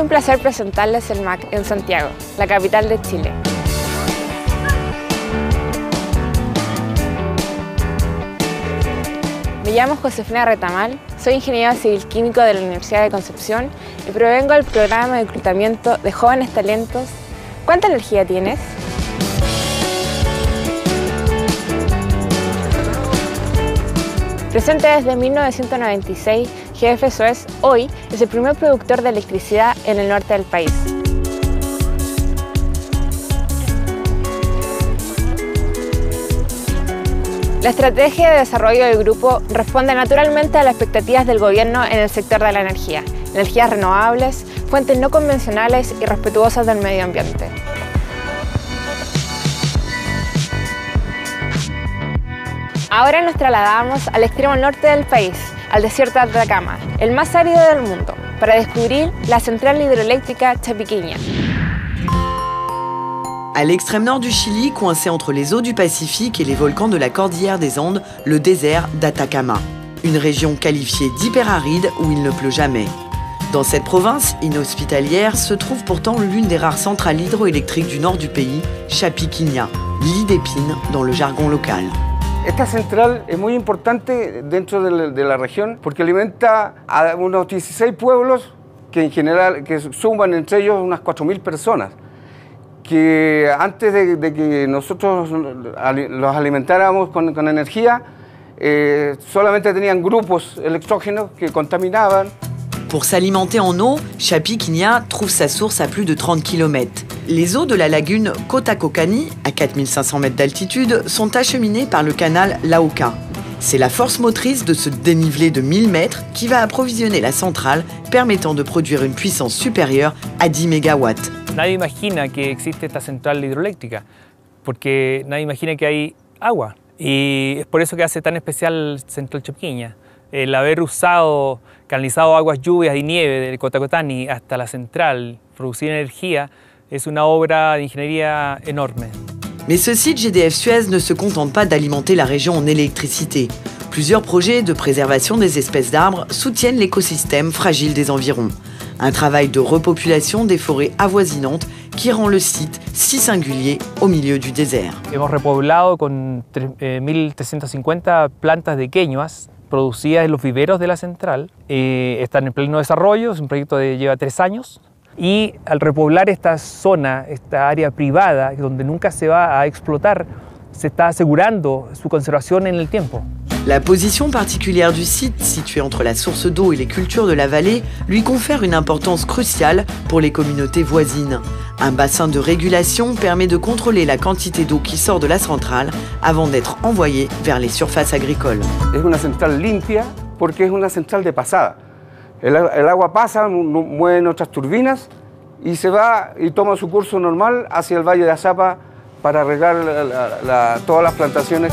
un placer presentarles el MAC en Santiago, la capital de Chile. Me llamo Josefina Retamal, soy ingeniero civil químico de la Universidad de Concepción y provengo del programa de reclutamiento de jóvenes talentos. ¿Cuánta energía tienes? Presente desde 1996, GDF Suez hoy es el primer productor de electricidad en el norte del país. La estrategia de desarrollo del grupo responde naturalmente a las expectativas del gobierno en el sector de la energía, energías renovables, fuentes no convencionales y respetuosas del medio ambiente. Ahora nos trasladamos al extremo norte del país, al desierto de Atacama, el más árido del mundo, para descubrir la central hidroeléctrica Chapiquiña. À l'extrême nord du Chili, coincé entre les eaux du Pacifique et les volcans de la cordillère des Andes, le désert d'Atacama. Une région qualifiée d'hyperaride où il ne pleut jamais. Dans cette province inhospitalière se trouve pourtant l'une des rares centrales hydroélectriques du nord du pays, Chapiquiña, lit d'épines dans le jargon local. Esta central es muy importante dentro de la región porque alimenta a unos 16 pueblos que en general suman entre ellos unas 4.000 personas. Que antes de que nosotros los alimentáramos con energía, solamente tenían grupos electrógenos que contaminaban. Pour s'alimenter en eau, Chapiquiña trouve sa source à plus de 30 km. Les eaux de la lagune Cotacocani, à 4500 mètres d'altitude, sont acheminées par le canal Lauca. C'est la force motrice de ce dénivelé de 1000 mètres qui va approvisionner la centrale, permettant de produire une puissance supérieure à 10 MW. Nadie imagina que existe esta central hidroeléctrica, porque nadie imagina que hay agua. Y es por eso que hace tan especial Central Chapiquiña. El haber canalizado aguas, lluvias y nieve del Cotacotani hasta la central, producir energía, es una obra de ingeniería enorme. Mais ce site GDF Suez ne se contente pas d'alimenter la région en électricité. Plusieurs projets de préservation des espèces d'arbres soutiennent l'écosystème fragile des environs. Un travail de repopulation des forêts avoisinantes qui rend le site si singulier au milieu du désert. Hemos repoblado con 1.350 plantas de queñuas producidas en los viveros de la central. Están en pleno desarrollo, es un proyecto que lleva 3 años. Y al repoblar esta zona, esta área privada, donde nunca se va a explotar, se está asegurando su conservación en el tiempo. La position particulière du site, situé entre la source d'eau et les cultures de la vallée, lui confère une importance cruciale pour les communautés voisines. Un bassin de régulation permet de contrôler la quantité d'eau qui sort de la centrale avant d'être envoyée vers les surfaces agricoles. Es una central limpia porque es una central de pasada. El agua pasa, mueve nuestras turbinas y se va y toma su curso normal hacia el Valle de Azapa para regar todas las plantaciones.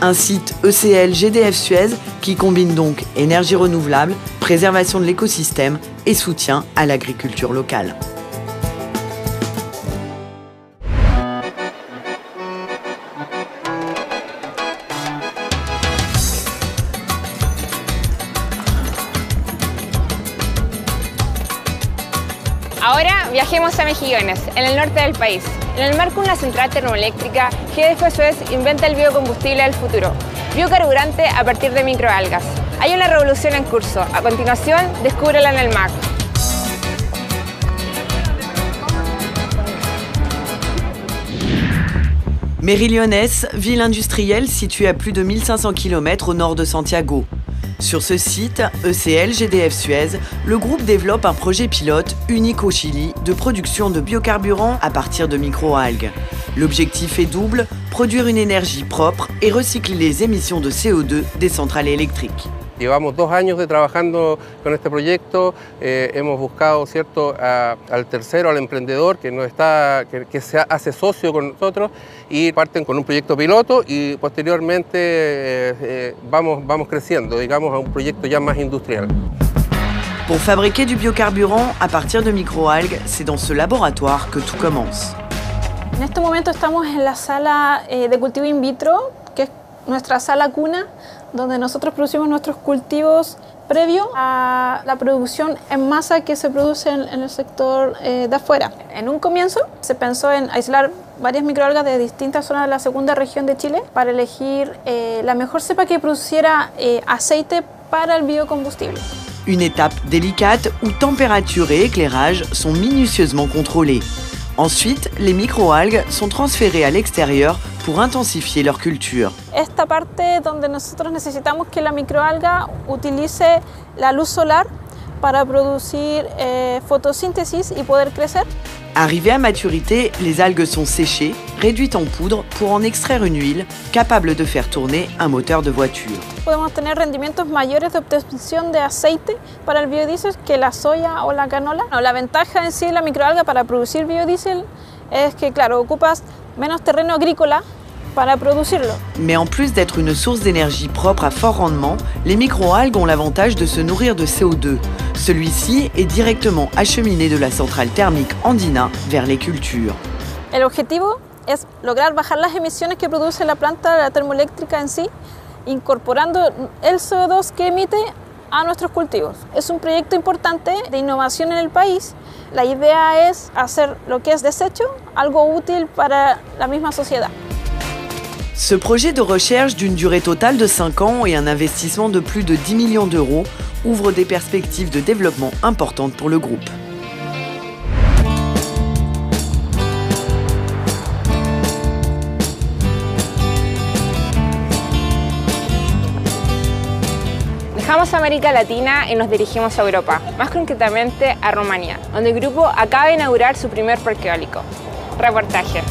Un site ECL GDF Suez qui combine donc énergie renouvelable, préservation de l'écosystème et soutien à l'agriculture locale. Ahora viajemos a Mejillones, en el norte del país. En el marco de una central termoeléctrica, GDF Suez inventa el biocombustible del futuro, biocarburante a partir de microalgas. Hay una revolución en curso. A continuación, descúbrela en el MAC. Mejillones, ville industrielle située à plus de 1500 km au nord de Santiago. Sur ce site, ECL GDF Suez, le groupe développe un projet pilote unique au Chili de production de biocarburants à partir de microalgues. L'objectif est double, produire une énergie propre et recycler les émissions de CO2 des centrales électriques. Llevamos 2 años trabajando con este proyecto, hemos buscado al tercero, al emprendedor que se hace socio con nosotros y parten con un proyecto piloto y posteriormente vamos creciendo, digamos, a un proyecto ya más industrial. Pour fabriquer du biocarburant à partir de microalgues, c'est dans ce laboratoire que tout commence. En este momento estamos en la sala de cultivo in vitro, que es nuestra sala cuna, donde nosotros producimos nuestros cultivos previo a la producción en masa que se produce en el sector de afuera. En un comienzo se pensó en aislar varias microalgas de distintas zonas de la segunda región de Chile para elegir la mejor cepa que produciera aceite para el biocombustible. Une étape délicate où température et éclairage sont minutieusement contrôlés. Ensuite, les microalgues sont transférées à l'extérieur pour intensifier leur culture. Esta parte donde nosotros necesitamos que la microalga utilice la luz solar para producir photosynthesis y poder crecer. Arrivées à maturité, les algues sont séchées, réduites en poudre pour en extraire une huile capable de faire tourner un moteur de voiture. Podemos tener rendimientos mayores de obtención de aceite para el biodiesel que la soya o la canola. La ventaja en sí de la microalga para producir biodiesel es que, claro, ocupas menos terreno agrícola para producirlo. Mais en plus d'être une source d'énergie propre à fort rendement, les microalgues ont l'avantage de se nourrir de CO2. Celui-ci est directement acheminé de la centrale thermique Andina vers les cultures. El objetivo es lograr bajar las emisiones que produce la planta la termoeléctrica en sí, incorporando el CO2 que emite a nuestros cultivos. Es un proyecto importante de innovación en el país. La idea es hacer lo que es desecho, algo útil para la misma sociedad. Ce projet de recherche d'une durée totale de 5 ans et un investissement de plus de 10 millions d'euros ouvre des perspectives de développement importantes pour le groupe. Dejamos América Latina y nos dirigimos a Europa, más concretamente a Rumanía, donde el grupo acaba de inaugurar su primer parque eólico. Reportaje.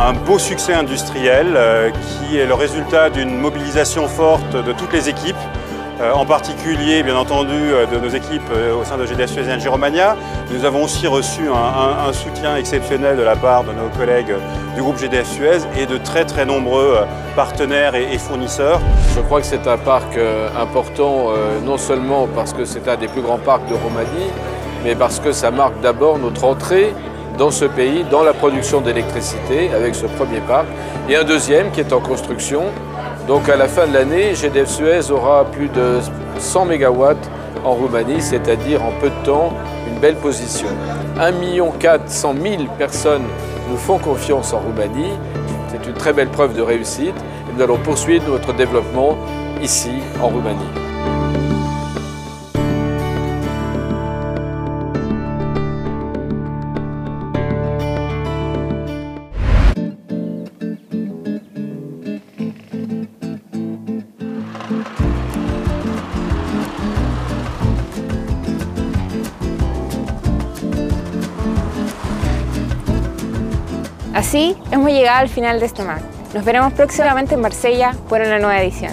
Un beau succès industriel qui est le résultat d'une mobilisation forte de toutes les équipes, en particulier bien entendu de nos équipes au sein de GDF Suez Energy Romania. Nous avons aussi reçu un soutien exceptionnel de la part de nos collègues du groupe GDF Suez et de très nombreux partenaires et fournisseurs. Je crois que c'est un parc important non seulement parce que c'est un des plus grands parcs de Roumanie, mais parce que ça marque d'abord notre entrée dans ce pays, dans la production d'électricité avec ce premier parc, et un deuxième qui est en construction. Donc à la fin de l'année, GDF Suez aura plus de 100 MW en Roumanie, c'est-à-dire en peu de temps, une belle position. 1,4 million de personnes nous font confiance en Roumanie, c'est une très belle preuve de réussite, et nous allons poursuivre notre développement ici en Roumanie. Así hemos llegado al final de este map. Nos veremos próximamente en Marsella por una nueva edición.